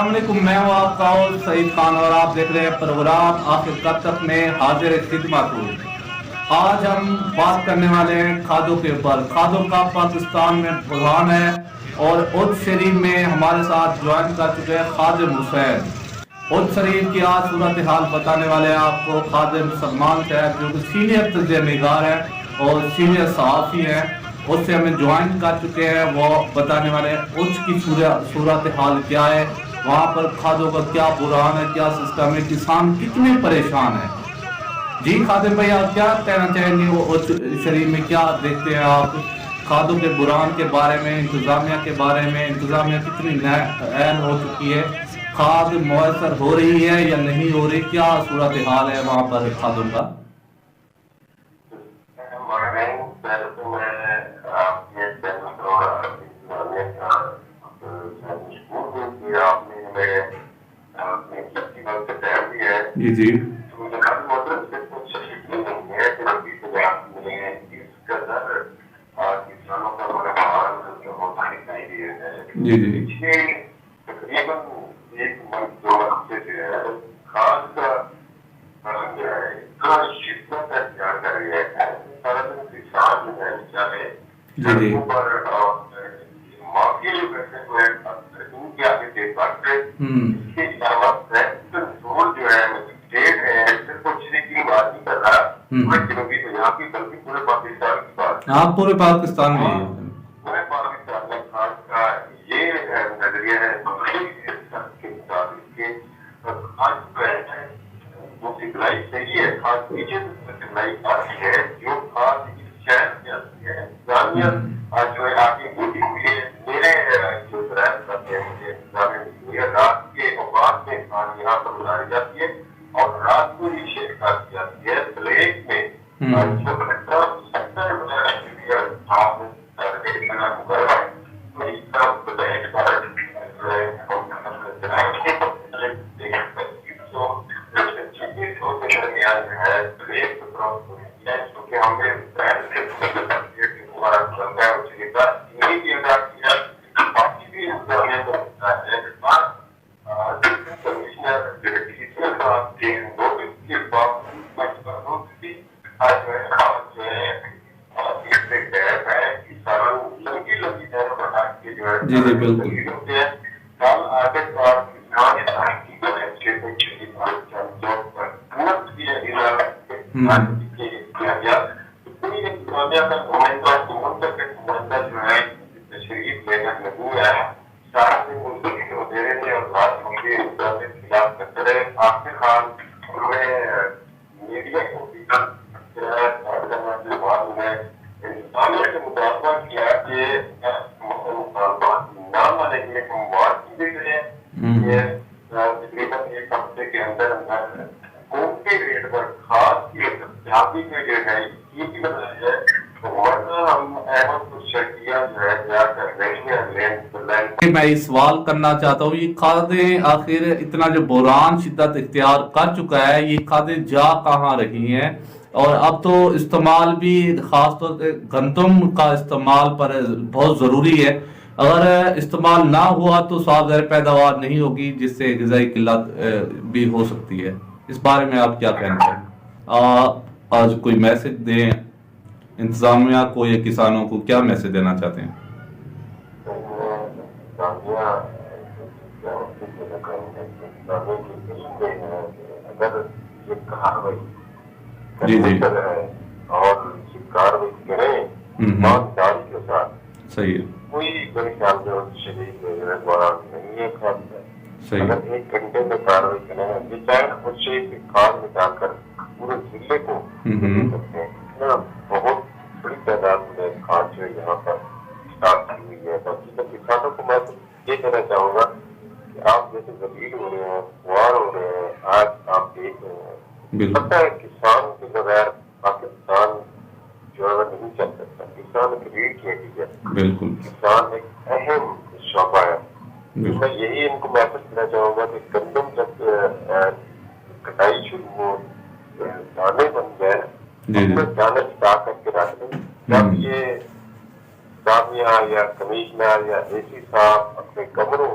السلام علیکم، میں ہوں آپ کا ہوسٹ سعید خان اور آپ دیکھ رہے ہیں پروگرام آخر کب تک میں حاضر خدمت ہوں۔ آج ہم بات کرنے والے ہیں کھادوں کے اوپر۔ کھادوں کا پاکستان میں بحران ہے اور اودھ شریف میں ہمارے ساتھ جوائن کر چکے ہیں خادم حسین۔ اودھ شریف کی آج صورتحال بتانے والے ہیں آپ کو خادم سلمان صاحب، جو کہ سینئر تجزیہ نگار ہیں اور سینئر صحافی ہیں۔ اس سے ہمیں جوائن کر چکے ہیں، وہ بتانے والے ہیں اودھ کی صورتحال کیا ہے، وہاں پر کھادوں کا کیا بحران ہے، کیا سسٹم ہے، کسان کتنے پریشان ہیں۔ جی خادم بھائی، آپ کیا کہنا چاہیں گے؟ وہ اودھ شریف میں کیا دیکھتے ہیں آپ کھادوں کے بحران کے بارے میں، انتظامیہ کے بارے میں؟ انتظامیہ کتنی اہم ہو چکی ہے، کھاد میسر ہو رہی ہے یا نہیں ہو رہی، کیا صورتحال ہے وہاں پر کھادوں کا؟ جی جی جی جی جی جی آپ پورے پاکستان میں ہی ہیں۔ جی جی بالکل۔ میں یہ سوال کرنا چاہتا ہوں، یہ کھادیں آخر اتنا جو بحران شدت اختیار کر چکا ہے، یہ کھادیں جا کہاں رہی ہیں؟ اور اب تو استعمال بھی خاص طور پہ گندم کا استعمال پر بہت ضروری ہے۔ اگر استعمال نہ ہوا تو صاف ظاہر پیداوار نہیں ہوگی، جس سے غذائی قلت بھی ہو سکتی ہے۔ اس بارے میں آپ کیا کہنا چاہیں؟ آج کوئی میسج دیں انتظامیہ کو یا کسانوں کو، کیا میسج دینا چاہتے ہیں؟ جی جی اور کاروائی کریں ایمانداری کے ساتھ، صحیح ہے، کوئی میرے خیال میں شریف نہیں ہے کھاد میں۔ صحیح اگر 1 گھنٹے میں کاروائی کریں، یہ چاہے خود سے کھاد نکال کر پورے ضلع کو سکتے ہیں۔ بہت بڑی تعداد میں کھاد جو یہاں پر اسٹارٹ کی ہوئی ہے۔ باقی تو کسانوں کو میں یہ کہنا چاہوں گا کہ آپ جیسے ذلیل ہو رہے ہیں، خوار ہو رہے ہیں، آج آپ دیکھ رہے ہیں، پتہ ہے کسان کے بغیر پاکستان جو ہے نہیں چل سکتا۔ کسان ایک ریڑھ کی ہڈی ہے، بالکل، کسان ایک اہم شعبہ ہے۔ میں یہی ان کو میسج دینا چاہوں گا کہ گندم جب کٹائی شروع ہو، دانے بن گئے، اپنے دانے چھپا کر کے رکھ دیں۔ جب یہ انتظامیہ یا کمشنر یا اے سی صاحب اپنے کمروں